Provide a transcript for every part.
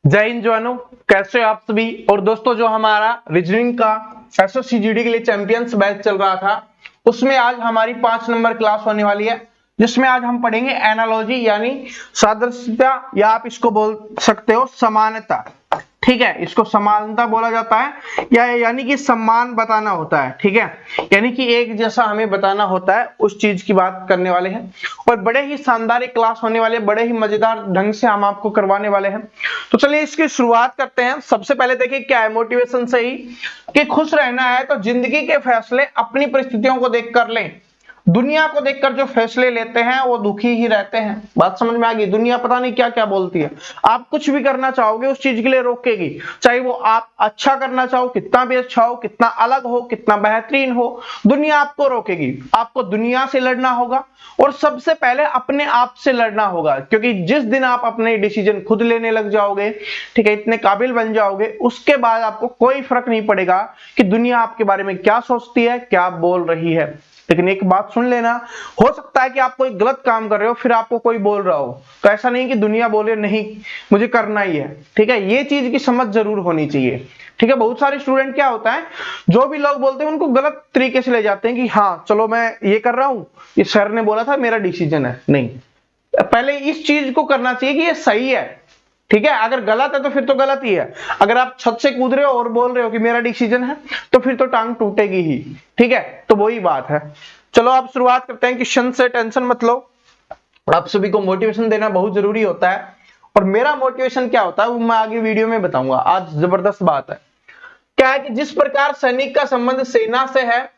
जय हिंद जवानों, कैसे हो आप सभी। और दोस्तों, जो हमारा रीजनिंग का एसएससी जीडी के लिए चैंपियंस बैच चल रहा था, उसमें आज हमारी 5 नंबर क्लास होने वाली है, जिसमें आज हम पढ़ेंगे एनालॉजी यानी सादृश्यता, या आप इसको बोल सकते हो समानता। ठीक है, इसको समानता बोला जाता है, या यानी कि सम्मान बताना होता है। ठीक है, यानी कि एक जैसा हमें बताना होता है, उस चीज की बात करने वाले हैं। और बड़े ही शानदार एक क्लास होने वाले, बड़े ही मजेदार ढंग से हम आपको करवाने वाले हैं। तो चलिए इसकी शुरुआत करते हैं। सबसे पहले देखिए क्या है, मोटिवेशन से ही कि खुश रहना है तो जिंदगी के फैसले अपनी परिस्थितियों को देख कर लें। दुनिया को देखकर जो फैसले लेते हैं वो दुखी ही रहते हैं। बात समझ में आ गई। दुनिया पता नहीं क्या क्या बोलती है, आप कुछ भी करना चाहोगे उस चीज के लिए रोकेगी, चाहे वो आप अच्छा करना चाहो, कितना भी अच्छा हो, कितना अलग हो, कितना बेहतरीन हो, दुनिया आपको रोकेगी। आपको दुनिया से लड़ना होगा और सबसे पहले अपने आप से लड़ना होगा, क्योंकि जिस दिन आप अपने डिसीजन खुद लेने लग जाओगे, ठीक है, इतने काबिल बन जाओगे, उसके बाद आपको कोई फर्क नहीं पड़ेगा कि दुनिया आपके बारे में क्या सोचती है, क्या बोल रही है। लेकिन एक बात सुन लेना, हो सकता है कि आप कोई गलत काम कर रहे हो, फिर आपको कोई बोल रहा हो, तो ऐसा नहीं कि दुनिया बोले नहीं मुझे करना ही है। ठीक है, ये चीज की समझ जरूर होनी चाहिए। ठीक है, बहुत सारे स्टूडेंट क्या होता है, जो भी लोग बोलते हैं उनको गलत तरीके से ले जाते हैं कि हाँ चलो मैं ये कर रहा हूं, ये सर ने बोला था मेरा डिसीजन है। नहीं, पहले इस चीज को करना चाहिए कि ये सही है। ठीक है, अगर गलत है तो फिर तो गलत ही है। अगर आप छत से कूद रहे हो और बोल रहे हो कि मेरा डिसीजन है, तो फिर तो टांग टूटेगी ही। ठीक है, तो वही बात है। चलो आप शुरुआत करते हैं। क्वेश्चन से टेंशन मत लो, आप सभी को मोटिवेशन देना बहुत जरूरी होता है। और मेरा मोटिवेशन क्या होता है वो मैं आगे वीडियो में बताऊंगा। आज जबरदस्त बात है। क्या है कि जिस प्रकार सैनिक का संबंध सेना से है,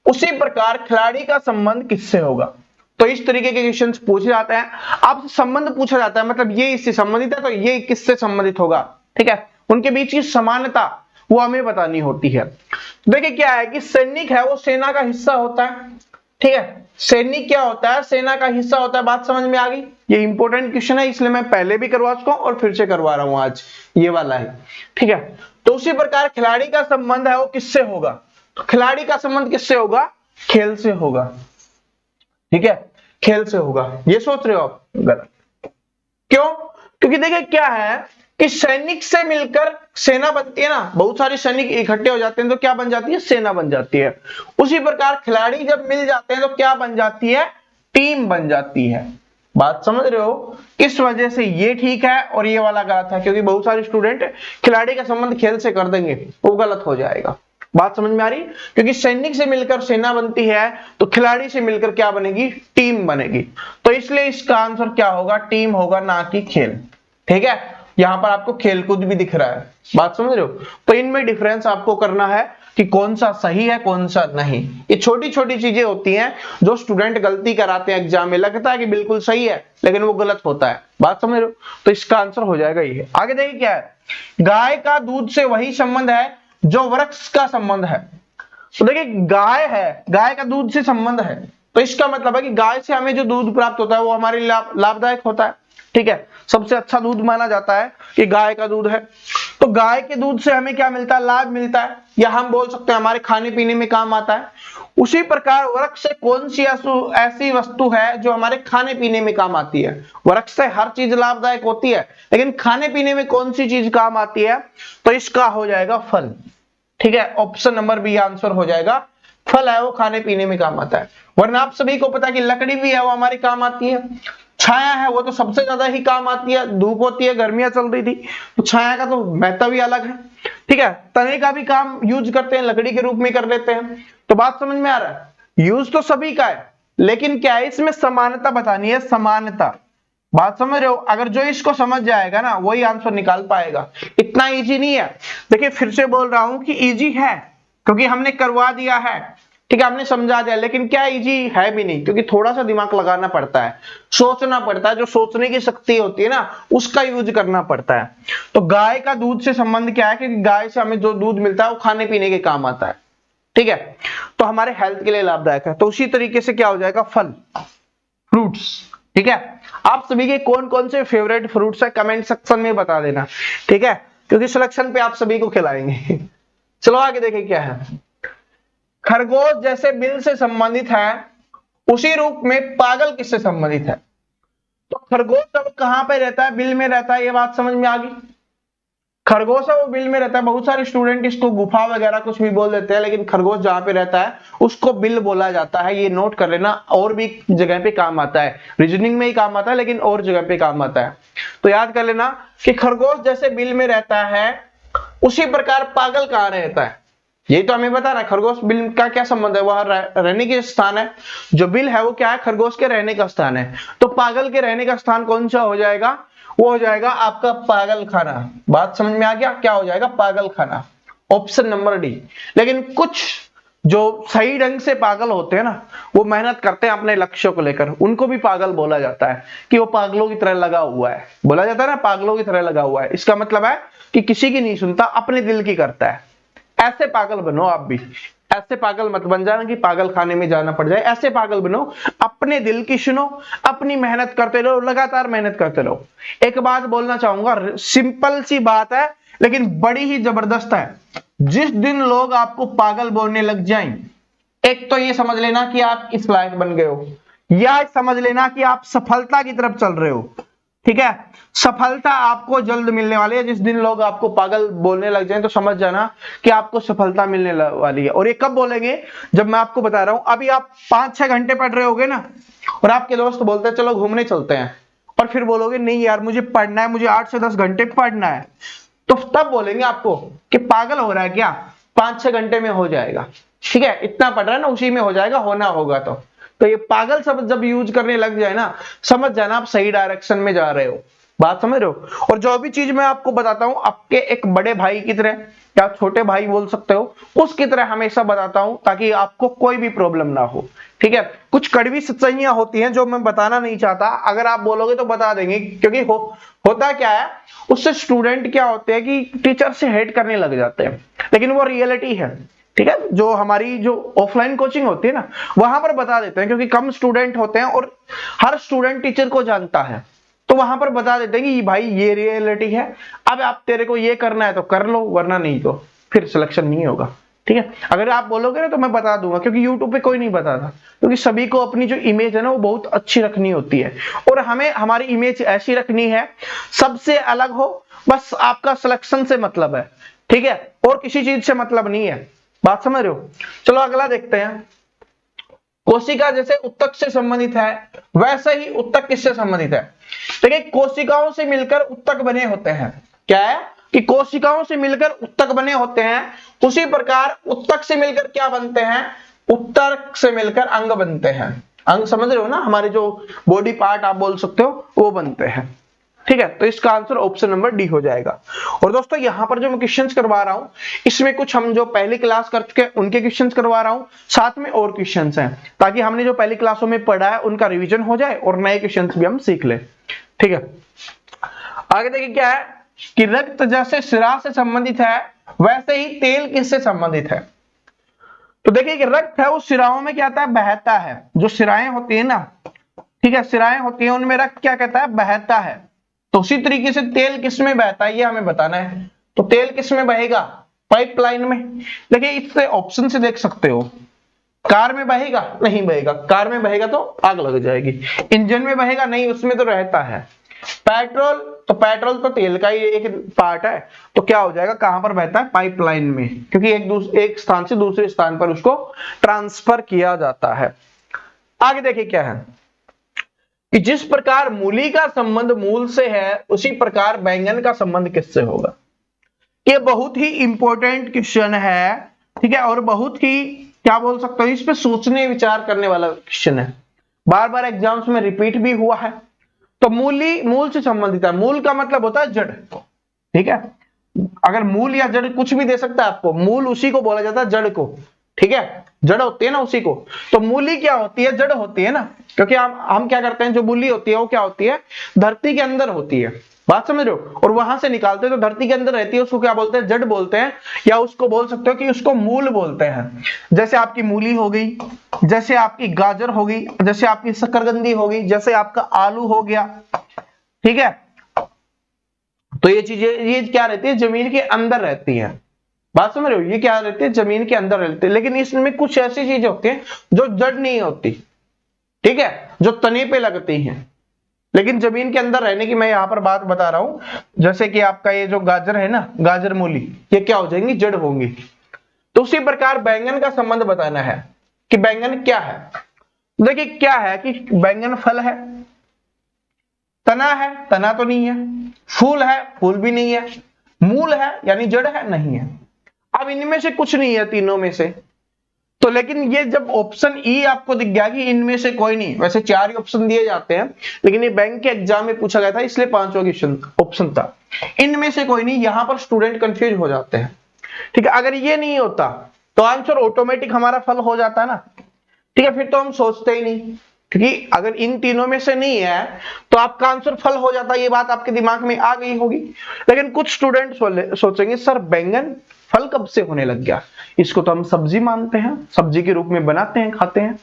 उसी प्रकार खिलाड़ी का संबंध किससे होगा। तो इस तरीके के क्वेश्चंस पूछे जाते हैं, आपसे संबंध पूछा जाता है, मतलब ये इससे संबंधित है तो ये किससे संबंधित होगा। ठीक है, उनके बीच की समानता वो हमें बतानी होती है। देखिए क्या है कि सैनिक है वो सेना का हिस्सा होता है। ठीक है, सैनिक क्या होता है, सेना का हिस्सा होता है। बात समझ में आ गई। ये इंपॉर्टेंट क्वेश्चन है, इसलिए मैं पहले भी करवा चुका हूं और फिर से करवा रहा हूं आज, ये वाला है। ठीक है, तो उसी प्रकार खिलाड़ी का संबंध है वो किससे होगा। तो खिलाड़ी का संबंध किससे होगा, खेल से होगा। ठीक है, खेल से होगा। ये सोच रहे हो आप, गलत। क्यों? क्योंकि देखिए क्या है कि सैनिक से मिलकर सेना बनती है ना, बहुत सारे सैनिक इकट्ठे हो जाते हैं तो क्या बन जाती है, सेना बन जाती है। उसी प्रकार खिलाड़ी जब मिल जाते हैं तो क्या बन जाती है, टीम बन जाती है। बात समझ रहे हो, किस वजह से ये ठीक है और ये वाला गलत है। क्योंकि बहुत सारे स्टूडेंट खिलाड़ी का संबंध खेल से कर देंगे, वो गलत हो जाएगा। बात समझ में आ रही, क्योंकि सैनिक से मिलकर सेना बनती है तो खिलाड़ी से मिलकर क्या बनेगी, टीम बनेगी। तो इसलिए इसका आंसर क्या होगा, टीम होगा, ना कि खेल। ठीक है, यहां पर आपको खेलकूद भी दिख रहा है। बात समझ रहे हो, तो इनमें डिफरेंस आपको करना है कि कौन सा सही है कौन सा नहीं। ये छोटी छोटी चीजें होती हैं जो स्टूडेंट गलती कराते हैं एग्जाम में, लगता है कि बिल्कुल सही है लेकिन वो गलत होता है। बात समझ रहे हो, तो इसका आंसर हो जाएगा ये। आगे देखिए क्या है, गाय का दूध से वही संबंध है जो वृक्ष का संबंध है। तो देखिए गाय है, गाय का दूध से संबंध है, तो इसका मतलब है कि गाय से हमें जो दूध प्राप्त होता है वो हमारे लिए लाभदायक होता है। ठीक है, सबसे अच्छा दूध माना जाता है कि गाय का दूध है। तो गाय के दूध से हमें क्या मिलता है, लाभ मिलता है, या हम बोल सकते हैं हमारे खाने पीने में काम आता है। उसी प्रकार वृक्ष से कौन सी ऐसी वस्तु है जो हमारे खाने पीने में काम आती है। वृक्ष से हर चीज लाभदायक होती है, लेकिन खाने पीने में कौन सी चीज काम आती है, तो इसका हो जाएगा फल। ठीक है, ऑप्शन नंबर बी आंसर हो जाएगा, फल है वो खाने पीने में काम आता है। वरना आप सभी को पता है कि लकड़ी भी है वो हमारी काम आती है, छाया है वो तो सबसे ज्यादा ही काम आती है। धूप होती है, गर्मियां चल रही थी तो छाया का तो महत्व भी अलग है। ठीक है, तने का भी काम यूज करते हैं, लकड़ी के रूप में कर लेते हैं। तो बात समझ में आ रहा है, यूज तो सभी का है, लेकिन क्या है इसमें समानता बतानी है, समानता। बात समझ रहे हो, अगर जो इसको समझ जाएगा ना वही आंसर निकाल पाएगा। इतना इजी नहीं है। देखिए फिर से बोल रहा हूं कि इजी है क्योंकि हमने करवा दिया है। ठीक है, हमने समझा दिया, लेकिन क्या इजी है भी नहीं, क्योंकि थोड़ा सा दिमाग लगाना पड़ता है, सोचना पड़ता है। जो सोचने की शक्ति होती है ना उसका यूज करना पड़ता है। तो गाय का दूध से संबंध क्या है, क्योंकि गाय से हमें जो दूध मिलता है वो खाने पीने के काम आता है। ठीक है, तो हमारे हेल्थ के लिए लाभदायक है। तो उसी तरीके से क्या हो जाएगा, फल, फ्रूट्स। ठीक है, आप सभी के कौन कौन से फेवरेट फ्रूट्स है कमेंट सेक्शन में बता देना। ठीक है, क्योंकि सिलेक्शन पे आप सभी को खिलाएंगे। चलो आगे देखिए क्या है, खरगोश जैसे बिल से संबंधित है उसी रूप में पागल किससे संबंधित है। तो खरगोश अब कहां पे रहता है, बिल में रहता है, ये बात समझ में आ गई। खरगोश है वो बिल में रहता है। बहुत सारे स्टूडेंट इसको गुफा वगैरह कुछ भी बोल देते हैं, लेकिन खरगोश जहां पे रहता है उसको बिल बोला जाता है। ये नोट कर लेना, और भी जगह पे काम आता है, रीजनिंग में ही काम आता है लेकिन और जगह पे काम आता है। तो याद कर लेना कि खरगोश जैसे बिल में रहता है उसी प्रकार पागल कहां रहता है, यही तो हमें बता रहा है। खरगोश बिल का क्या संबंध है, वहां रहने के स्थान है। जो बिल है वो क्या है, खरगोश के रहने का स्थान है। तो पागल के रहने का स्थान कौन सा हो जाएगा, वो हो जाएगा आपका पागल खाना। बात समझ में आ गया, क्या हो जाएगा, पागल खाना, ऑप्शन नंबर डी। लेकिन कुछ जो सही ढंग से पागल होते हैं ना, वो मेहनत करते हैं अपने लक्ष्य को लेकर, उनको भी पागल बोला जाता है कि वो पागलों की तरह लगा हुआ है। बोला जाता है ना, पागलों की तरह लगा हुआ है, इसका मतलब है कि किसी की नहीं सुनता, अपने दिल की करता है। ऐसे पागल बनो आप भी, ऐसे पागल मत बन जाना कि पागल खाने में जाना पड़ जाए। ऐसे पागल बनो, अपने दिल की सुनो, अपनी मेहनत करते रहो, लगातार मेहनत करते रहो। एक बात बोलना चाहूंगा, सिंपल सी बात है लेकिन बड़ी ही जबरदस्त है। जिस दिन लोग आपको पागल बोलने लग जाएं, एक तो ये समझ लेना कि आप इस लायक बन गए हो, या समझ लेना कि आप सफलता की तरफ चल रहे हो। ठीक है, सफलता आपको जल्द मिलने वाली है। जिस दिन लोग आपको पागल बोलने लग जाएं तो समझ जाना कि आपको सफलता मिलने वाली है। और ये कब बोलेंगे, जब मैं आपको बता रहा हूं। अभी आप 5-6 घंटे पढ़ रहे होगे ना, और आपके दोस्त बोलते हैं चलो घूमने चलते हैं, और फिर बोलोगे नहीं यार मुझे पढ़ना है, मुझे 8 से 10 घंटे पढ़ना है, तो तब बोलेंगे आपको कि पागल हो रहा है क्या, 5-6 घंटे में हो जाएगा। ठीक है, इतना पढ़ रहा है ना, उसी में हो जाएगा, होना होगा। तो ये पागल शब्द जब यूज करने लग जाए ना, समझ जाना आप सही डायरेक्शन में जा रहे हो। बात समझ रहे हो। और जो भी चीज मैं आपको बताता हूं, आपके एक बड़े भाई की तरह या छोटे भाई बोल सकते हो, उसकी तरह हमेशा बताता हूं, ताकि आपको कोई भी प्रॉब्लम ना हो। ठीक है, कुछ कड़वी सच्चाइयां होती हैं जो मैं बताना नहीं चाहता, अगर आप बोलोगे तो बता देंगे, क्योंकि होता क्या है, उससे स्टूडेंट क्या होते हैं कि टीचर से हेट करने लग जाते हैं, लेकिन वो रियलिटी है। ठीक है, जो हमारी जो ऑफलाइन कोचिंग होती है ना, वहां पर बता देते हैं, क्योंकि कम स्टूडेंट होते हैं और हर स्टूडेंट टीचर को जानता है, तो वहां पर बता देते हैं कि भाई ये रियलिटी है, अब आप तेरे को ये करना है तो कर लो, वरना नहीं तो फिर सिलेक्शन नहीं होगा। ठीक है, अगर आप बोलोगे ना तो मैं बता दूंगा, क्योंकि यूट्यूब पे कोई नहीं बताता, क्योंकि सभी को अपनी जो इमेज है ना वो बहुत अच्छी रखनी होती है, और हमें हमारी इमेज ऐसी रखनी है सबसे अलग हो, बस आपका सिलेक्शन से मतलब है। ठीक है, और किसी चीज से मतलब नहीं है। बात समझ रहे हो। चलो अगला देखते हैं। कोशिका जैसे उत्तक से संबंधित है, वैसे ही उत्तक किससे संबंधित है। देखिए, कोशिकाओं से मिलकर उत्तक बने होते हैं। क्या है कि कोशिकाओं से मिलकर उत्तक बने होते हैं, उसी प्रकार उत्तक से मिलकर क्या बनते हैं, उत्तक से मिलकर अंग बनते हैं। अंग समझ रहे हो ना, हमारे जो बॉडी पार्ट आप बोल सकते हो वो बनते हैं। ठीक है, तो इसका आंसर ऑप्शन नंबर डी हो जाएगा। और दोस्तों यहां पर जो मैं क्वेश्चंस करवा रहा हूं, इसमें कुछ हम जो पहली क्लास कर चुके हैं उनके क्वेश्चंस करवा रहा हूं, साथ में और क्वेश्चंस हैं, ताकि हमने जो पहली क्लासों में पढ़ा है उनका रिवीजन हो जाए और नए क्वेश्चंस भी हम सीख लें। ठीक है, आगे देखिए क्या है कि रक्त जैसे सिरा से संबंधित है, वैसे ही तेल किससे संबंधित है। तो देखिए कि रक्त है वो सिराओं में क्या आता है, बहता है। जो सिराएं होती है ना, ठीक है, सिराएं होती है, उनमें रक्त क्या कहता है, बहता है। तो उसी तरीके से तेल किसमें बहता है ये हमें बताना है। तो तेल किसमें बहेगा, पाइपलाइन में। देखिए इससे ऑप्शन से देख सकते हो, कार में बहेगा, नहीं बहेगा। कार में बहेगा तो आग लग जाएगी। इंजन में बहेगा, नहीं, उसमें तो रहता है। पेट्रोल, तो पेट्रोल तो तेल का ही एक पार्ट है, तो क्या हो जाएगा, कहां पर बहता है, पाइपलाइन में, क्योंकि एक स्थान से दूसरे स्थान पर उसको ट्रांसफर किया जाता है। आगे देखिए क्या है कि जिस प्रकार मूली का संबंध मूल से है, उसी प्रकार बैंगन का संबंध किससे होगा। ये बहुत ही इंपॉर्टेंट क्वेश्चन है। ठीक है, और बहुत ही क्या बोल सकते हो, इस पे सोचने विचार करने वाला क्वेश्चन है, बार बार एग्जाम्स में रिपीट भी हुआ है। तो मूली मूल से संबंधित है। मूल का मतलब होता है जड़। ठीक है, अगर मूल या जड़ कुछ भी दे सकता है आपको, मूल उसी को बोला जाता है, जड़ को। ठीक है, जड़ होती है ना उसी को। तो मूली क्या होती है, जड़ होती है ना, क्योंकि हम क्या करते हैं, जो मूली होती है वो क्या होती है, धरती के अंदर होती है। बात समझ रहे हो, और वहां से निकालते हैं तो धरती के अंदर रहती है, उसको क्या बोलते हैं, जड़ बोलते हैं, या उसको बोल सकते हो कि उसको मूल बोलते हैं। जैसे आपकी मूली हो गई, जैसे आपकी गाजर हो गई, जैसे आपकी शकरकंदी हो गई, जैसे आपका आलू हो गया। ठीक है, तो ये चीजें ये क्या रहती है, जमीन के अंदर रहती है। बात समझ रहे हो, ये क्या रहती है, जमीन के अंदर रहती है। लेकिन इसमें कुछ ऐसी चीजें होती हैं जो जड़ नहीं होती। ठीक है, जो तने पे लगती हैं। लेकिन जमीन के अंदर रहने की मैं यहाँ पर बात बता रहा हूं। जैसे कि आपका ये जो गाजर है ना, गाजर मूली, ये क्या हो जाएंगी, जड़ होंगी। तो उसी प्रकार बैंगन का संबंध बताना है कि बैंगन क्या है। देखिए क्या है कि बैंगन फल है, तना है, तना तो नहीं है, फूल है, फूल भी नहीं है, मूल है यानी जड़ है, नहीं है। अब इनमें से कुछ नहीं है तीनों में से, तो लेकिन ये जब ऑप्शन ई आपको दिख गया कि इनमें से कोई नहीं, वैसे 4 ही ऑप्शन दिए जाते हैं, लेकिन ये बैंक के एग्जाम में पूछा गया था इसलिए 5वां क्वेश्चन ऑप्शन था, इनमें से कोई नहीं। यहां पर स्टूडेंट कंफ्यूज हो जाते हैं, ठीक है। अगर ये नहीं होता तो आंसर ऑटोमेटिक हमारा फल हो जाता है ना, ठीक है। फिर तो हम सोचते ही नहीं, क्योंकि अगर इन तीनों में से नहीं है तो आपका आंसर फल हो जाता, ये बात आपके दिमाग में आ गई होगी। लेकिन कुछ स्टूडेंट सोचेंगे सर बैंगन फल कब से होने लग गया, इसको तो हम सब्जी मानते हैं, सब्जी के रूप में बनाते हैं, खाते हैं।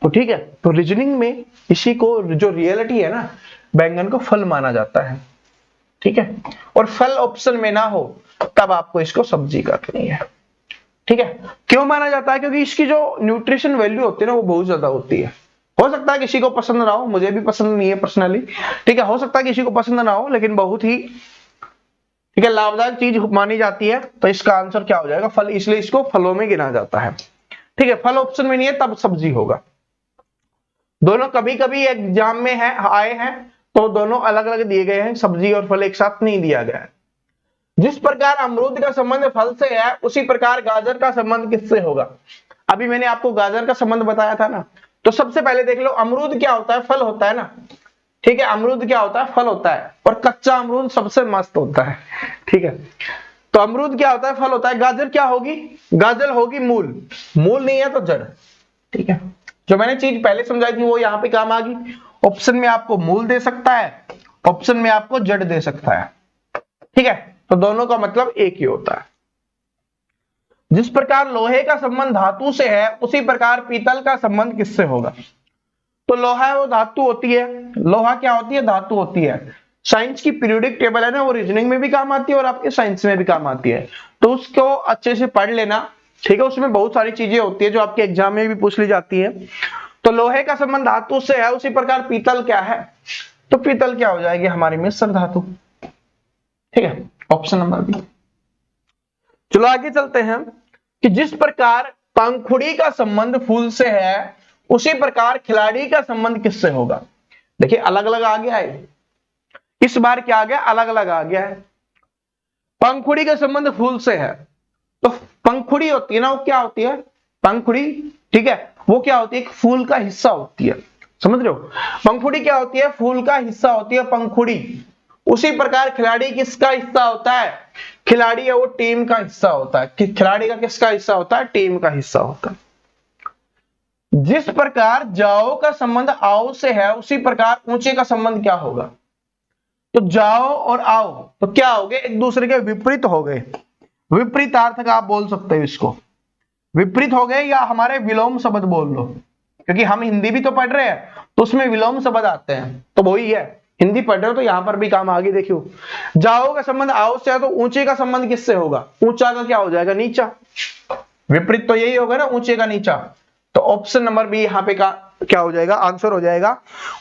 तो ठीक है, तो रीजनिंग में इसी को जो रियलिटी है ना, बैंगन को फल माना जाता है, ठीक है। और फल ऑप्शन में ना हो तब आपको इसको सब्जी करनी है, ठीक है। क्यों माना जाता है, क्योंकि इसकी जो न्यूट्रिशन वैल्यू होती है ना वो बहुत ज्यादा होती है। हो सकता है किसी को पसंद ना हो, मुझे भी पसंद नहीं है पर्सनली, ठीक है। हो सकता है किसी को पसंद ना हो, लेकिन बहुत ही, ठीक है, लाभदायक चीज मानी जाती है। तो इसका आंसर क्या हो जाएगा, फल, इसलिए इसको फलों में गिना जाता है, ठीक है। फल ऑप्शन में नहीं है तब सब्जी होगा। दोनों कभी कभी एग्जाम में है आए हैं, तो दोनों अलग अलग दिए गए हैं, सब्जी और फल एक साथ नहीं दिया गया है। जिस प्रकार अमरूद का संबंध फल से है, उसी प्रकार गाजर का संबंध किससे होगा। अभी मैंने आपको गाजर का संबंध बताया था ना, तो सबसे पहले देख लो अमरूद क्या होता है, फल होता है ना, ठीक है। अमरूद क्या होता है, फल होता है, और कच्चा अमरूद सबसे मस्त होता है, ठीक है। तो अमरूद क्या होता है, फल होता है। गाजर क्या होगी, गाजर होगी मूल, मूल नहीं है तो जड़, ठीक है। जो मैंने चीज पहले समझाई थी वो यहाँ पे काम आ गई। ऑप्शन में आपको मूल दे सकता है, ऑप्शन में आपको जड़ दे सकता है, ठीक है। तो दोनों का मतलब एक ही होता है। जिस प्रकार लोहे का संबंध धातु से है, उसी प्रकार पीतल का संबंध किससे होगा। तो लोहा है वो धातु होती है, लोहा क्या होती है, धातु होती है। साइंस की पीरियोडिक टेबल है ना, वो रीजनिंग में भी काम आती है और आपके साइंस में भी काम आती है, तो उसको अच्छे से पढ़ लेना, ठीक है। उसमें बहुत सारी चीजें होती है जो आपके एग्जाम में भी पूछ ली जाती है। तो लोहे का संबंध धातु से है, उसी प्रकार पीतल क्या है, तो पीतल क्या हो जाएगी हमारी मिश्र धातु, ठीक है। Option number B. चलो आगे चलते हैं कि जिस प्रकार पंखुड़ी का संबंध फूल से है, उसी प्रकार खिलाड़ी का संबंध किससे होगा। देखिए अलग अलग आ गया है, इस बार क्या आ गया, अलग अलग आ गया है। पंखुड़ी का संबंध फूल से है, तो पंखुड़ी होती है ना, वो क्या होती है, पंखुड़ी, ठीक है, वो क्या होती है, एक फूल का हिस्सा होती है, समझ रहे हो। पंखुड़ी क्या होती है, फूल का हिस्सा होती है पंखुड़ी। उसी प्रकार खिलाड़ी किसका हिस्सा होता है, खिलाड़ी है वो टीम का हिस्सा होता है। खिलाड़ी का किसका हिस्सा होता है, टीम का हिस्सा होता है। जिस प्रकार जाओ का संबंध आओ से है, उसी प्रकार ऊंचे का संबंध क्या होगा। तो जाओ और आओ तो क्या हो गए, एक दूसरे के विपरीत हो गए, विपरीतार्थक आप बोल सकते हो इसको, विपरीत हो गए, या हमारे विलोम शब्द बोल लो, क्योंकि हम हिंदी भी तो पढ़ रहे हैं तो उसमें विलोम शब्द आते हैं, तो वही है, हिंदी पढ़ रहे हो तो यहां पर भी काम आगे देखियो। जाओ का संबंध आओ से है, तो ऊंचे का संबंध किससे होगा, ऊंचा का क्या हो जाएगा, नीचा। विपरीत तो यही होगा ना, ऊंचे का नीचा। तो ऑप्शन नंबर बी यहाँ पे का क्या हो जाएगा, आंसर हो जाएगा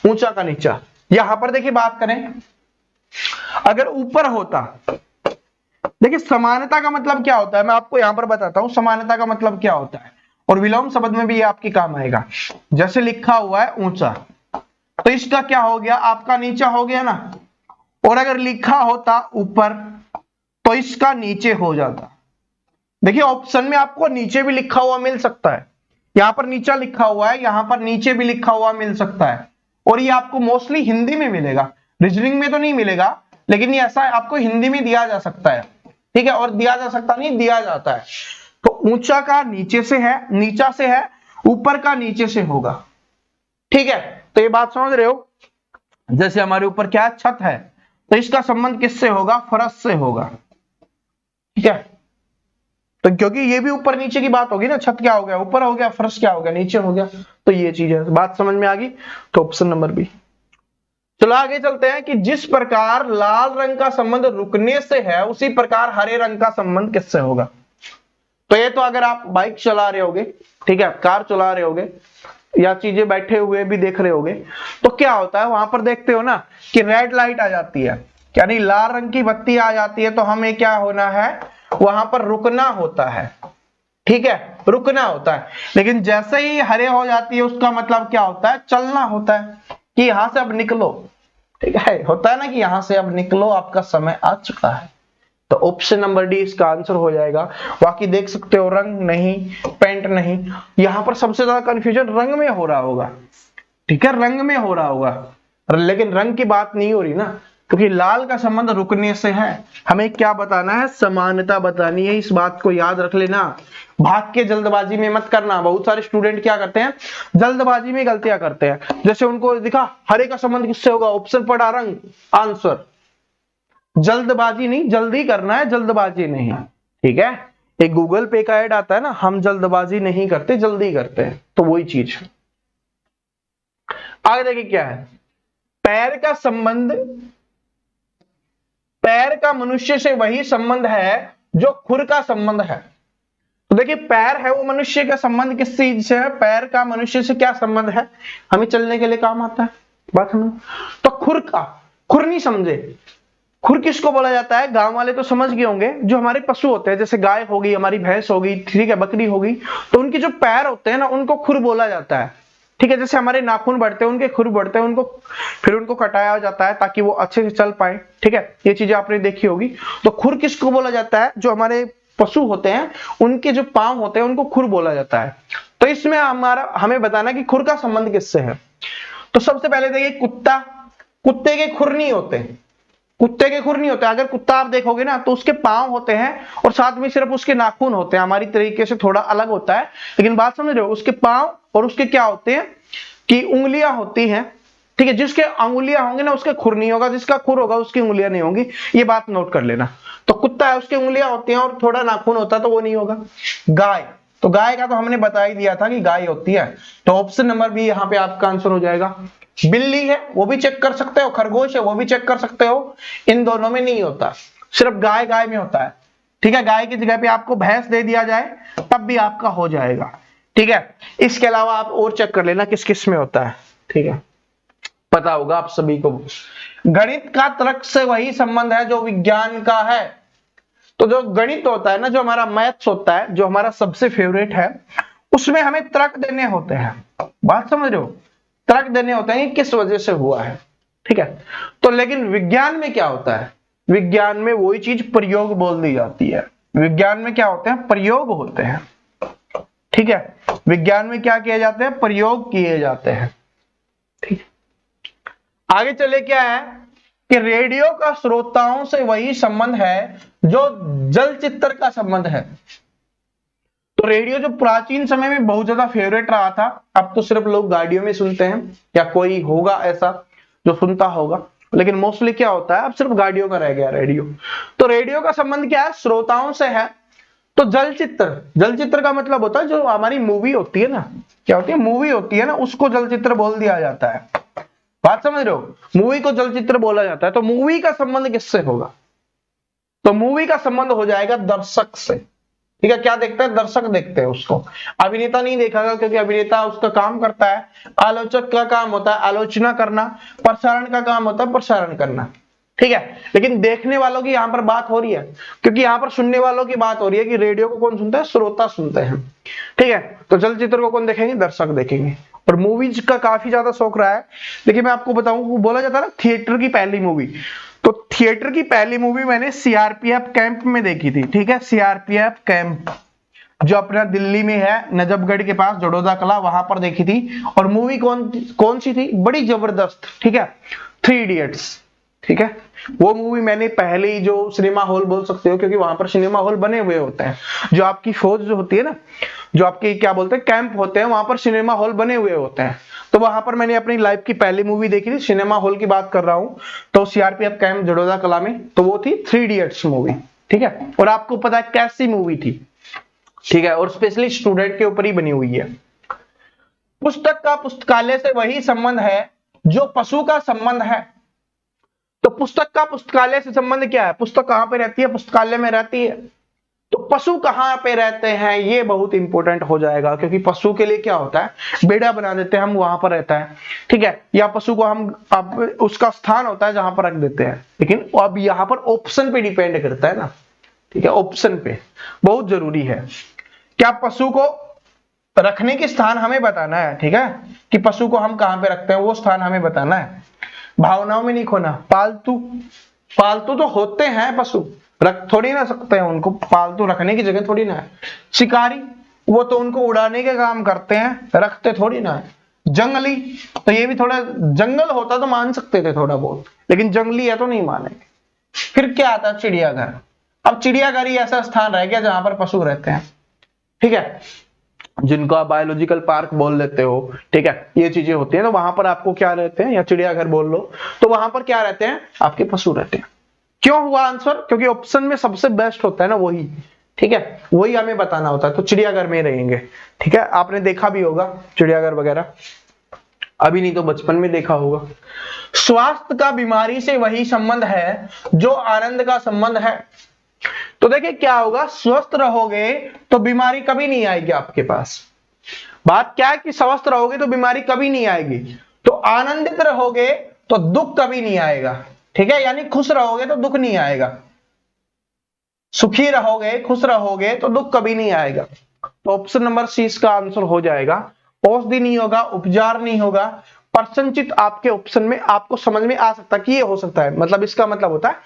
ऊंचा का नीचा। यहां पर देखिए बात करें, अगर ऊपर होता, देखिए समानता का मतलब क्या होता है, मैं आपको यहां पर बताता हूं समानता का मतलब क्या होता है, और विलोम शब्द में भी आपकी काम आएगा। जैसे लिखा हुआ है ऊंचा, तो इसका क्या हो गया, आपका नीचा हो गया ना, और अगर लिखा होता ऊपर तो इसका नीचे हो जाता। देखिए ऑप्शन में आपको नीचे भी लिखा हुआ मिल सकता है, यहां पर नीचा लिखा हुआ है, यहां पर नीचे भी लिखा हुआ मिल सकता है, और ये आपको मोस्टली हिंदी में मिलेगा, रीजनिंग में तो नहीं मिलेगा, लेकिन ये ऐसा आपको हिंदी में दिया जा सकता है, ठीक है। और दिया जा सकता नहीं, दिया जाता है। तो ऊंचा का नीचे से है, नीचा से है, ऊपर का नीचे से होगा, ठीक है। तो ये बात समझ रहे हो, जैसे हमारे ऊपर क्या है, छत है, तो इसका संबंध किससे होगा, फर्श से होगा, ठीक है। तो क्योंकि ये भी ऊपर नीचे की बात होगी ना, छत क्या हो गया, ऊपर हो गया, फर्श क्या हो गया, नीचे हो गया, तो ये चीज है, बात समझ में आ गई। तो ऑप्शन नंबर बी। चलो आगे चलते हैं कि जिस प्रकार लाल रंग का संबंध रुकने से है, उसी प्रकार हरे रंग का संबंध किससे होगा। तो ये तो अगर आप बाइक चला रहे होगे, ठीक है, कार चला रहे होगे, या चीजें बैठे हुए भी देख रहे होगे, तो क्या होता है वहां पर देखते हो ना कि रेड लाइट आ जाती है, यानी लाल रंग की बत्ती आ जाती है, तो हमें क्या होना है, वहां पर रुकना होता है। ठीक है, रुकना होता है। लेकिन जैसे ही हरे हो जाती है उसका मतलब क्या होता है, चलना होता है, कि यहां से अब निकलो। ठीक है, होता है ना कि यहां से अब निकलो, आपका समय आ चुका है। तो ऑप्शन नंबर डी इसका आंसर हो जाएगा। बाकी देख सकते हो रंग नहीं, पेंट नहीं। यहां पर सबसे ज्यादा कंफ्यूजन रंग में हो रहा होगा। ठीक है, रंग में हो रहा होगा, लेकिन रंग की बात नहीं हो रही ना, क्योंकि लाल का संबंध रुकने से है। हमें क्या बताना है, समानता बतानी है। इस बात को याद रख लेना, भाग के जल्दबाजी में मत करना। बहुत सारे स्टूडेंट क्या करते हैं, जल्दबाजी में गलतियां करते हैं। जैसे उनको दिखा हरे का संबंध किससे होगा, ऑप्शन पढ़ा रंग, आंसर। जल्दबाजी नहीं, जल्दी करना है, जल्दबाजी नहीं। ठीक है, एक गूगल पे का ऐड आता है ना, हम जल्दबाजी नहीं करते, जल्दी करते हैं, तो वही चीज। आगे देखिए क्या है, पैर का संबंध, पैर का मनुष्य से वही संबंध है जो खुर का संबंध है। तो देखिए पैर है वो मनुष्य का संबंध किस चीज से है, पैर का मनुष्य से क्या संबंध है, हमें चलने के लिए काम आता है, बात समझ। तो खुर का, खुर नहीं समझे, खुर किसको बोला जाता है, गांव वाले तो समझ गए होंगे, जो हमारे पशु होते हैं, जैसे गाय हो गई, हमारी भैंस हो गई, ठीक है, बकरी हो गई, तो उनके जो पैर होते हैं ना, उनको खुर बोला जाता है। ठीक है, जैसे हमारे नाखून बढ़ते हैं, उनके खुर बढ़ते हैं, उनको फिर उनको कटाया जाता है ताकि वो अच्छे से चल पाए। ठीक है, ये चीजें आपने देखी होगी। तो खुर किसको बोला जाता है, जो हमारे पशु होते हैं उनके जो पांव होते हैं उनको खुर बोला जाता है। तो इसमें हमें बताना कि खुर का संबंध किससे है। तो सबसे पहले देखिए कुत्ता, कुत्ते के खुर नहीं होते, कुत्ते के खुर नहीं होते। अगर कुत्ता आप देखोगे ना तो उसके पांव होते हैं और साथ में सिर्फ उसके नाखून होते हैं, हमारी तरीके से थोड़ा अलग होता है, लेकिन बात समझ रहे हो, उसके पांव और उसके क्या होते हैं कि उंगलियां होती हैं। ठीक है, जिसके अंगुलियां होंगे ना उसके खुर नहीं होगा, जिसका खुर होगा उसकी उंगलियां नहीं होंगी, ये बात नोट कर लेना। तो कुत्ता है उसकी उंगलियां होती हैं और थोड़ा नाखून होता है, तो वो नहीं होगा। गाय, तो गाय का तो हमने बता ही दिया था कि गाय होती है, तो ऑप्शन नंबर बी यहाँ पे आपका आंसर हो जाएगा। बिल्ली है वो भी चेक कर सकते हो, खरगोश है वो भी चेक कर सकते हो, इन दोनों में नहीं होता, सिर्फ गाय गाय में होता है। ठीक है, गाय की जगह पे आपको भैंस दे दिया जाए तब भी आपका हो जाएगा। ठीक है, इसके अलावा आप और चेक कर लेना किस किस में होता है। ठीक है, पता होगा आप सभी को। गणित का तर्क से वही संबंध है जो विज्ञान का है। तो जो गणित होता है ना, जो हमारा मैथ्स होता है, जो हमारा सबसे फेवरेट है, उसमें हमें तर्क देने होते हैं। बात समझ रहे हो, तर्क देने होते हैं कि किस वजह से हुआ है। ठीक है, तो लेकिन विज्ञान में क्या होता है, विज्ञान में वही चीज प्रयोग बोल दी जाती है। विज्ञान में क्या होते हैं, प्रयोग होते हैं। ठीक है, विज्ञान में क्या किए जाते हैं, प्रयोग किए जाते हैं। ठीक, आगे चले क्या है कि रेडियो का श्रोताओं से वही संबंध है जो जलचित्र का संबंध है। तो रेडियो जो प्राचीन समय में बहुत ज्यादा फेवरेट रहा था, अब तो सिर्फ लोग गाड़ियों में सुनते हैं, या कोई होगा ऐसा जो सुनता होगा, लेकिन मोस्टली क्या होता है अब सिर्फ गाड़ियों का रह गया रेडियो। तो रेडियो का संबंध क्या है, श्रोताओं से है। तो जलचित्र, जलचित्र का मतलब होता है जो हमारी मूवी होती है ना, क्या होती है, मूवी होती है ना, उसको जलचित्र बोल दिया जाता है। बात समझ रहे हो, मूवी को जलचित्र बोला जाता है। तो मूवी का संबंध किससे होगा, तो मूवी का संबंध हो जाएगा दर्शक से। ठीक है, क्या देखते हैं, दर्शक देखते हैं उसको, अभिनेता नहीं देखेगा, क्योंकि अभिनेता उसका काम करता है, आलोचक का काम होता है आलोचना करना, प्रसारण का काम होता है प्रसारण करना। ठीक है, लेकिन देखने वालों की यहां पर बात हो रही है, क्योंकि यहां पर सुनने वालों की बात हो रही है कि रेडियो को कौन सुनता है, श्रोता सुनते हैं। ठीक है, तो चलचित्र को कौन देखेंगे, दर्शक देखेंगे। और मूवीज का काफी ज्यादा शौक रहा है। देखिए मैं आपको बताऊं, बोला जाता है ना थिएटर की पहली मूवी, तो थिएटर की पहली मूवी मैंने सीआरपीएफ कैंप में देखी थी। ठीक है, सीआरपीएफ कैंप जो अपना दिल्ली में है, नजफगढ़ के पास जडोदा कला, वहां पर देखी थी। और मूवी कौन सी थी, बड़ी जबरदस्त। ठीक है, 3 इडियट्स। ठीक है, वो मूवी मैंने पहले ही, जो सिनेमा हॉल बोल सकते हो, क्योंकि वहां पर सिनेमा हॉल बने हुए होते हैं, जो आपकी फौज जो होती है ना, जो आपके क्या बोलते हैं कैंप होते हैं, वहां पर सिनेमा हॉल बने हुए होते हैं। तो वहां पर मैंने अपनी लाइफ की पहली मूवी देखी थी, सिनेमा हॉल की बात कर रहा हूं, तो सीआरपीएफ कैंप जडोदा कला में, तो वो थी 3 इडियट्स मूवी। ठीक है, और आपको पता है कैसी मूवी थी। ठीक है, और स्पेशली स्टूडेंट के ऊपर ही बनी हुई है। पुस्तक का पुस्तकालय से वही संबंध है जो पशु का संबंध है। तो पुस्तक का पुस्तकालय से संबंध क्या है, पुस्तक कहां पे रहती है, पुस्तकालय में रहती है। तो पशु कहाँ पे रहते हैं ये बहुत इंपॉर्टेंट हो जाएगा, क्योंकि पशु के लिए क्या होता है, बेड़ा बना देते हैं हम, वहां पर रहता है, ठीक है, या पशु को हम अब उसका स्थान होता है जहां पर रख देते हैं। लेकिन अब यहाँ पर ऑप्शन पे डिपेंड करता है ना, ठीक है, ऑप्शन पे बहुत जरूरी है। क्या पशु को रखने के स्थान हमें बताना है, ठीक है, कि पशु को हम कहां पे रखते हैं वो स्थान हमें बताना है, भावनाओं में नहीं खोना। पालतू पालतू तो होते हैं पशु, रख थोड़ी ना सकते हैं उनको, पालतू रखने की जगह थोड़ी ना है। शिकारी वो तो उनको उड़ाने के काम करते हैं, रखते थोड़ी ना है। जंगली तो ये भी थोड़ा, जंगल होता तो मान सकते थे थोड़ा बहुत, लेकिन जंगली है तो नहीं मानेंगे। फिर क्या आता है, चिड़ियाघर। अब चिड़ियाघर ही ऐसा स्थान रह गया जहां पर पशु रहते हैं, ठीक है, जिनको आप बायोलॉजिकल पार्क बोल लेते हो, ठीक है, ये चीजें होती है। तो वहां पर आपको क्या रहते हैं, या चिड़ियाघर बोल लो, तो वहां पर क्या रहते हैं, आपके पशु रहते हैं। क्यों हुआ आंसर, क्योंकि ऑप्शन में सबसे बेस्ट होता है ना वही, ठीक है, वही हमें बताना होता है। तो चिड़ियाघर में रहेंगे, ठीक है, आपने देखा भी होगा चिड़ियाघर वगैरह, अभी नहीं तो बचपन में देखा होगा। स्वास्थ्य का बीमारी से वही संबंध है जो आनंद का संबंध है। तो देखिए क्या होगा, स्वस्थ रहोगे तो बीमारी कभी नहीं आएगी आपके पास। बात क्या है कि स्वस्थ रहोगे तो बीमारी कभी नहीं आएगी, तो आनंदित रहोगे तो दुख कभी नहीं आएगा, ठीक है, यानी खुश रहोगे तो दुख नहीं आएगा। सुखी रहोगे, खुश रहोगे तो दुख कभी नहीं आएगा। तो ऑप्शन नंबर सी इसका आंसर हो जाएगा। औषधि नहीं होगा, उपचार नहीं होगा, प्रसन्नचित आपके ऑप्शन में आपको समझ में आ सकता है कि ये हो सकता है, मतलब इसका मतलब होता है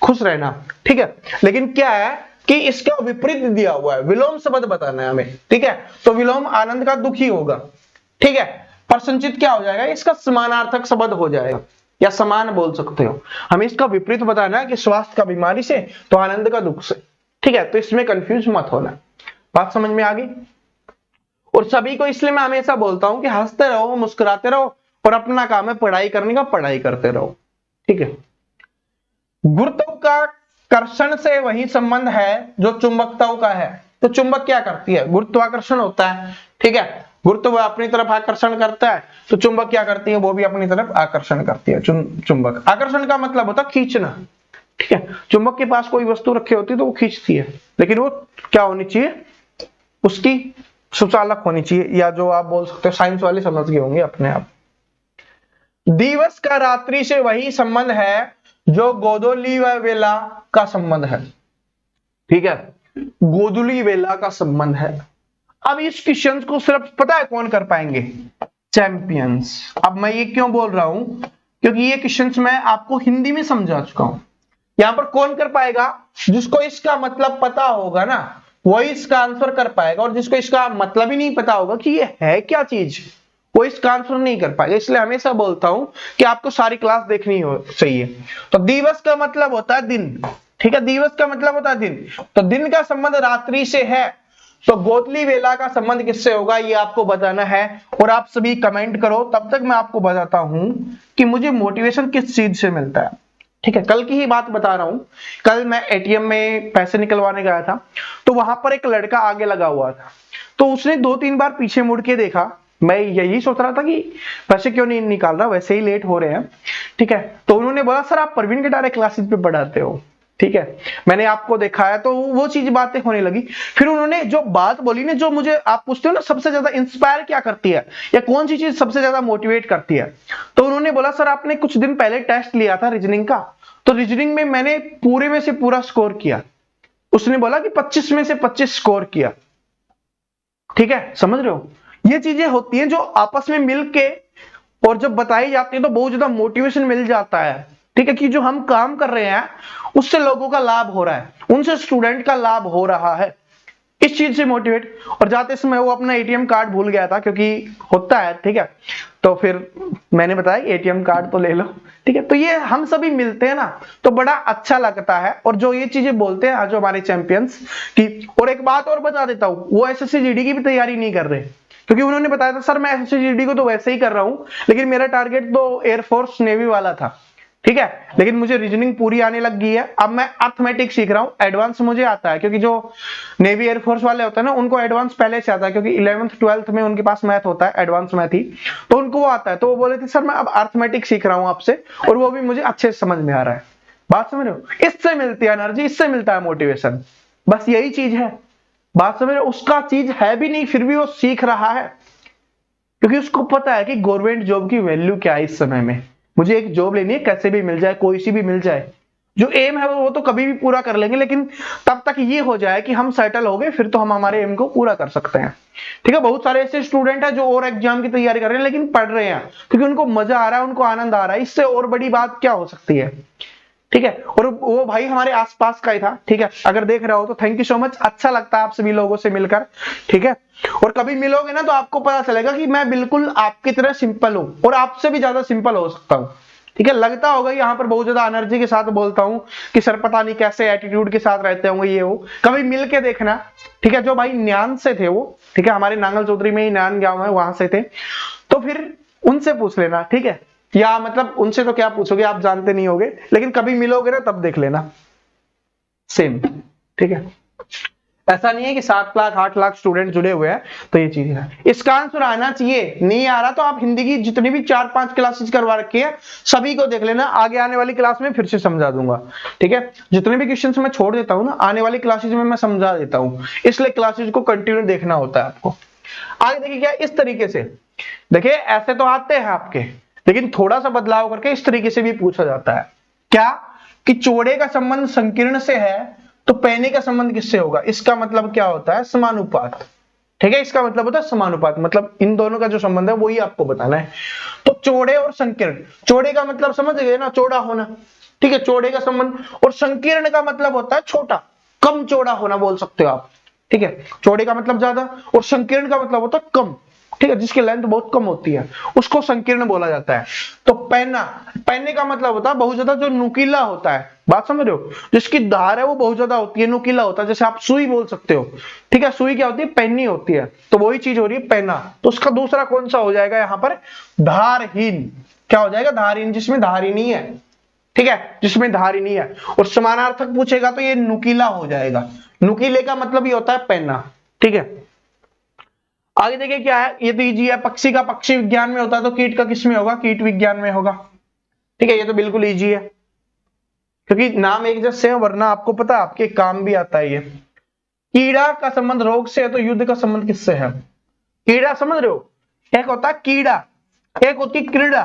खुश रहना, ठीक है। लेकिन क्या है कि इसका विपरीत दिया हुआ है, विलोम शब्द बताना है हमें, ठीक है, तो विलोम आनंद का दुखी होगा, ठीक है। प्रसन्नचित क्या हो जाएगा, इसका समानार्थक शब्द हो जाएगा, या समान बोल सकते हो। हमें इसका विपरीत बताना है कि स्वास्थ्य का बीमारी से तो आनंद का दुख से, ठीक है। तो इसमें कंफ्यूज मत होना, बात समझ में आ गई। और सभी को इसलिए मैं हमेशा बोलता हूं कि हंसते रहो, मुस्कुराते रहो, और अपना काम है पढ़ाई करने का, पढ़ाई करते रहो, ठीक है। गुरुत्वाकर्षण से वही संबंध है जो चुंबकत्व का है। तो चुंबक क्या करती है, गुरुत्वाकर्षण होता है, ठीक है, गुरुत्व अपनी तरफ आकर्षण करता है, तो चुंबक क्या करती है, वो भी अपनी तरफ आकर्षण करती है। चुंबक आकर्षण का मतलब होता है खींचना, ठीक है। चुंबक के पास कोई वस्तु रखी होती है तो वो खींचती है, लेकिन वो क्या होनी चाहिए, उसकी सुचालक होनी चाहिए, या जो आप बोल सकते हो साइंस वाले समझ गए होंगे अपने आप। दिवस का रात्रि से वही संबंध है जो गोधूली व वेला का संबंध है, ठीक है, गोधूली वेला का संबंध है। अब इस क्वेश्चन को सिर्फ पता है कौन कर पाएंगे, चैंपियंस। अब मैं ये क्यों बोल रहा हूं, क्योंकि ये क्वेश्चंस मैं आपको हिंदी में समझा चुका हूं। यहां पर कौन कर पाएगा, जिसको इसका मतलब पता होगा ना वही इसका आंसर कर पाएगा, और जिसको इसका मतलब ही नहीं पता होगा कि ये है क्या चीज, वो इसका आंसर नहीं कर पाएगा। इसलिए हमेशा बोलता हूं कि आपको सारी क्लास देखनी हो चाहिए। तो दिवस का मतलब होता है दिन, ठीक है, दिवस का मतलब होता है दिन, तो दिन का संबंध रात्रि से है, तो गोधूली वेला का संबंध किससे होगा ये आपको बताना है। और आप सभी कमेंट करो, तब तक मैं आपको बताता हूं कि मुझे मोटिवेशन किस चीज से मिलता है, ठीक है। कल की ही बात बता रहा हूं, कल मैं एटीएम में पैसे निकलवाने गया था, तो वहां पर एक लड़का आगे लगा हुआ था, तो उसने 2-3 बार पीछे मुड़ के देखा। मैं यही सोच रहा था कि पैसे क्यों नहीं निकाल रहा, वैसे ही लेट हो रहे हैं, ठीक है। तो उन्होंने बोला सर आप परवीन कटारे क्लासेस पे पढ़ाते हो, ठीक है, मैंने आपको देखा है, तो वो चीज बातें होने लगी। फिर उन्होंने जो बात बोली ना, जो मुझे आप पूछते हो ना सबसे ज्यादा इंस्पायर क्या करती है, या कौन सी चीज सबसे ज्यादा मोटिवेट करती है, तो उन्होंने बोला सर आपने कुछ दिन पहले टेस्ट लिया था रीजनिंग का, तो रीजनिंग में मैंने पूरे में से पूरा स्कोर किया। उसने बोला कि 25 में से 25 स्कोर किया, ठीक है, समझ रहे हो। ये चीजें होती हैं जो आपस में मिलके और जब बताई जाती है तो बहुत ज्यादा मोटिवेशन मिल जाता है, ठीक है, कि जो हम काम कर रहे हैं उससे लोगों का लाभ हो रहा है, उनसे स्टूडेंट का लाभ हो रहा है, इस चीज से मोटिवेट। और जाते समय वो अपना एटीएम कार्ड भूल गया था, क्योंकि होता है, ठीक है, तो फिर मैंने बताया एटीएम कार्ड तो ले लो, ठीक है। तो ये हम सभी मिलते हैं ना, तो बड़ा अच्छा लगता है। और जो ये चीजें बोलते हैं जो हमारे चैंपियंस की, और एक बात और बता देता हूं, वो एसएससी जीडी की भी तैयारी नहीं कर रहे, क्योंकि उन्होंने बताया था सर मैं एसएससी जीडी को तो वैसे ही कर रहा हूं, लेकिन मेरा टारगेट तो एयरफोर्स नेवी वाला था, ठीक है, लेकिन मुझे रीजनिंग पूरी आने लग गई है। अब मैं अर्थमेटिक सीख रहा हूं, एडवांस मुझे आता है, क्योंकि जो नेवी एयरफोर्स वाले होते हैं ना उनको एडवांस पहले से आता है, क्योंकि 11th 12th में उनके पास मैथ होता है, एडवांस मैथ ही, तो उनको वो आता है। तो वो बोले थे सर मैं अब अर्थमेटिक सीख रहा हूं आपसे, और वो भी मुझे अच्छे से समझ में आ रहा है। बात समझ रहे हो, इससे मिलती है एनर्जी, इससे मिलता है मोटिवेशन, बस यही चीज है, बात समझ रहे? उसका चीज है भी नहीं, फिर भी वो सीख रहा है, क्योंकि उसको पता है कि गवर्नमेंट जॉब की वैल्यू क्या है इस समय में। मुझे एक जॉब लेनी है, कैसे भी मिल जाए, कोई सी भी मिल जाए। जो एम है वो तो कभी भी पूरा कर लेंगे, लेकिन तब तक ये हो जाए कि हम सेटल हो गए, फिर तो हम हमारे एम को पूरा कर सकते हैं। ठीक है, बहुत सारे ऐसे स्टूडेंट हैं जो और एग्जाम की तैयारी कर रहे हैं लेकिन पढ़ रहे हैं क्योंकि उनको मजा आ रहा है, उनको आनंद आ रहा है। इससे और बड़ी बात क्या हो सकती है? ठीक है, और वो भाई हमारे आसपास का ही था। ठीक है, अगर देख रहे हो तो थैंक यू सो मच, अच्छा लगता है आप सभी लोगों से मिलकर। ठीक है, और कभी मिलोगे ना तो आपको पता चलेगा कि मैं बिल्कुल आपकी तरह सिंपल हूं और आपसे भी ज्यादा सिंपल हो सकता हूं। ठीक है, लगता होगा यहाँ पर बहुत ज्यादा एनर्जी के साथ बोलता हूँ कि सर पता नहीं कैसे एटीट्यूड के साथ रहते होंगे ये वो, कभी मिल के देखना। ठीक है, जो भाई न्यान से थे वो, ठीक है, हमारे नांगल चौधरी में ही न्यान गांव है, वहां से थे, तो फिर उनसे पूछ लेना। ठीक है, या मतलब उनसे तो क्या पूछोगे, आप जानते नहीं होगे, लेकिन कभी मिलोगे ना तब देख लेना सेम। ठीक है, ऐसा नहीं है कि 7 लाख 8 लाख स्टूडेंट जुड़े हुए हैं तो ये चीज है। इसका आंसर आना चाहिए, नहीं आ रहा तो आप हिंदी की जितनी भी 4-5 क्लासेस करवा रखी है सभी को देख लेना, आगे आने वाली क्लास में फिर से समझा दूंगा। ठीक है, जितने भी क्वेश्चंस मैं छोड़ देता हूँ ना, आने वाली क्लासेस में मैं समझा देता हूँ, इसलिए क्लासेस को कंटिन्यू देखना होता है आपको। आगे देखिए क्या, इस तरीके से देखिए, ऐसे तो आते हैं आपके, लेकिन थोड़ा सा बदलाव करके इस तरीके से भी पूछा जाता है। क्या कि चौड़े का संबंध संकीर्ण से है तो पैने का संबंध किससे होगा? इसका मतलब क्या होता है? समानुपात। ठीक है, इसका मतलब होता है समानुपात, मतलब इन दोनों का जो संबंध है वही आपको बताना है। तो चौड़े और संकीर्ण, चौड़े का मतलब समझ गए ना, चौड़ा होना। ठीक है, चौड़े का संबंध, और संकीर्ण का मतलब होता है छोटा, कम चौड़ा होना बोल सकते हो आप। ठीक है, चौड़े का मतलब ज्यादा और संकीर्ण का मतलब होता है कम। ठीक है, जिसकी लेंथ बहुत कम होती है उसको संकीर्ण बोला जाता है। तो पैना, पैने का मतलब होता है बहुत ज्यादा जो नुकीला होता है, बात समझ रहे हो, जिसकी धार है वो बहुत ज्यादा होती है, नुकीला होता है, जैसे आप सुई बोल सकते हो। ठीक है, सुई क्या होती है? पैनी होती है, तो वही चीज हो रही है पैना। तो उसका दूसरा कौन सा हो जाएगा यहाँ पर? धारहीन। क्या हो जाएगा? धारहीन, जिसमें धार ही नहीं है। ठीक है, जिसमें धार ही नहीं है। और समानार्थक पूछेगा तो ये नुकीला हो जाएगा, नुकीले का मतलब ये होता है पैना। ठीक है, आगे देखिए क्या है, ये तो इजी है, पक्षी का पक्षी विज्ञान में होता है तो कीट का किस में होगा? कीट विज्ञान में होगा। ठीक है, ये तो बिल्कुल इजी है क्योंकि नाम एक जैसे है, वरना आपको पता है आपके काम भी आता है ये। कीड़ा का संबंध रोग से है तो युद्ध का संबंध किससे है? कीड़ा समझ रहे हो, एक होता है कीड़ा, एक होती है क्रीड़ा।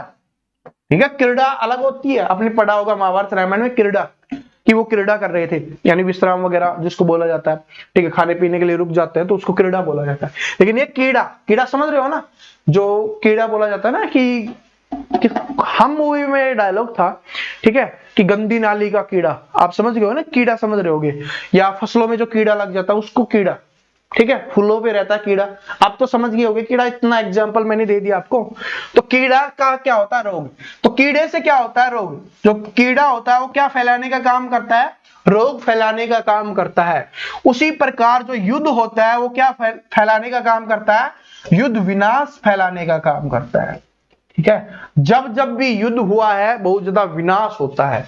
ठीक है, क्रीड़ा अलग होती है, आपने पढ़ा होगा महाभारत रामायण में क्रीड़ा, कि वो क्रीड़ा कर रहे थे, यानी विश्राम वगैरह जिसको बोला जाता है। ठीक है, खाने पीने के लिए रुक जाते हैं तो उसको क्रीड़ा बोला जाता है। लेकिन ये कीड़ा, कीड़ा समझ रहे हो ना, जो कीड़ा बोला जाता है ना, कि हम मूवी में डायलॉग था, ठीक है, कि गंदी नाली का कीड़ा, आप समझ गए हो ना, कीड़ा समझ रहे होगे, या फसलों में जो कीड़ा लग जाता है उसको कीड़ा। ठीक है, फूलों पे रहता है कीड़ा, आप तो समझ गए होगे कीड़ा, इतना एग्जाम्पल मैंने दे दिया आपको। तो कीड़ा का क्या होता है? रोग। तो कीड़े से क्या होता है? रोग। जो कीड़ा होता है वो क्या फैलाने का काम करता है? रोग फैलाने का काम करता है। उसी प्रकार जो युद्ध होता है वो क्या फैलाने का काम करता है? युद्ध विनाश फैलाने का काम करता है। ठीक है, जब जब भी युद्ध हुआ है बहुत ज्यादा विनाश होता है।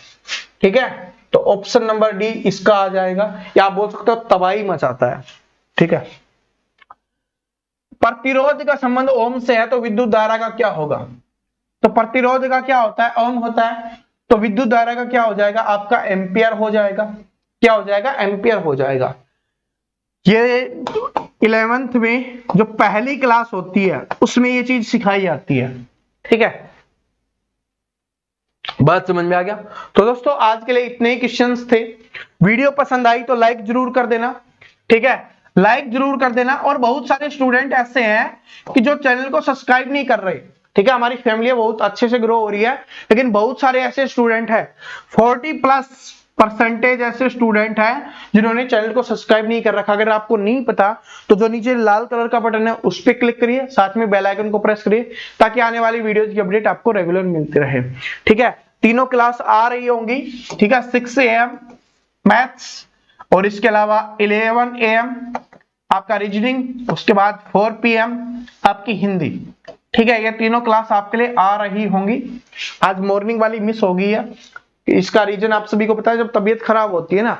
ठीक है, तो ऑप्शन नंबर डी इसका आ जाएगा, या आप बोल सकते हो तबाही मचाता है। ठीक है, प्रतिरोध का संबंध ओम से है तो विद्युत धारा का क्या होगा? तो प्रतिरोध का क्या होता है? ओम होता है, तो विद्युत धारा का क्या हो जाएगा? आपका एम्पियर हो जाएगा। क्या हो जाएगा? एम्पियर हो जाएगा। ये 11th में जो पहली क्लास होती है उसमें ये चीज सिखाई जाती है। ठीक है, बात समझ में आ गया? तो दोस्तों आज के लिए इतने ही क्वेश्चंस थे। वीडियो पसंद आई तो लाइक जरूर कर देना। ठीक है, लाइक जरूर कर देना। और बहुत सारे स्टूडेंट ऐसे हैं कि जो चैनल को सब्सक्राइब नहीं कर रहे। ठीक है, हमारी फैमिली बहुत अच्छे से ग्रो हो रही है, लेकिन बहुत सारे ऐसे स्टूडेंट हैं, 40+ % ऐसे स्टूडेंट हैं जिन्होंने चैनल को सब्सक्राइब नहीं कर रखा। अगर आपको नहीं पता तो जो नीचे लाल कलर का बटन है उस पर क्लिक करिए, साथ में बेल आइकन को प्रेस करिए, ताकि आने वाली वीडियोज की अपडेट आपको रेगुलर मिलती रहे। ठीक है, तीनों क्लास आ रही होंगी। ठीक है, 6 AM मैथ्स, और इसके अलावा 11 AM आपका रीजनिंग, उसके बाद 4 PM आपकी हिंदी। ठीक है, ये तीनों क्लास आपके लिए आ रही होंगी। आज मॉर्निंग वाली मिस हो गई है, इसका रीजन आप सभी को पता है, जब तबीयत खराब होती है ना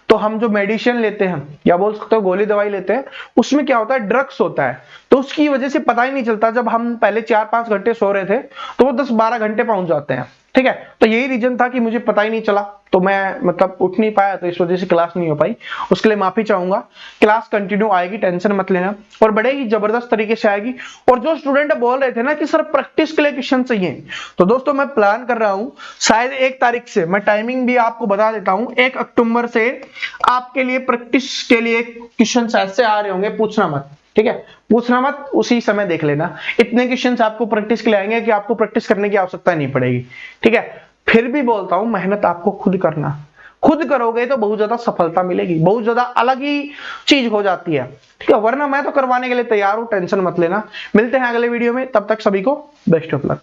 तो हम जो मेडिसिन लेते हैं, या बोल सकते हो गोली दवाई लेते हैं, उसमें क्या होता है? ड्रग्स होता है, तो उसकी वजह से पता ही नहीं चलता। जब हम पहले 4-5 घंटे सो रहे थे तो वो 10-12 घंटे पहुंच जाते हैं। ठीक है। तो यही रीजन था कि मुझे पता ही नहीं चला, तो मैं मतलब उठ नहीं पाया, तो इस वजह से क्लास नहीं हो पाई। उसके लिए माफी चाहूंगा। क्लास कंटिन्यू आएगी, टेंशन मत लेना, और बड़े ही जबरदस्त तरीके से आएगी। और जो स्टूडेंट बोल रहे थे ना कि सर प्रैक्टिस के लिए क्वेश्चन चाहिए, तो दोस्तों मैं प्लान कर रहा हूं शायद 1 तारीख से, मैं टाइमिंग भी आपको बता देता हूं, 1 अक्टूबर से आपके लिए प्रैक्टिस के लिए क्वेश्चन ऐसे आ रहे होंगे, पूछना मत, ठीक है, पूछना मत, उसी समय देख लेना। इतने क्वेश्चंस आपको प्रैक्टिस के लिए आएंगे कि आपको प्रैक्टिस करने की आवश्यकता नहीं पड़ेगी, ठीक है। फिर भी बोलता हूं मेहनत आपको खुद करना, खुद करोगे तो बहुत ज्यादा सफलता मिलेगी, बहुत ज्यादा अलग ही चीज हो जाती है, ठीक है। वरना मैं तो करवाने के लिए तैयार हूं, टेंशन मत लेना। मिलते हैं अगले वीडियो में, तब तक सभी को बेस्ट ऑफ लक।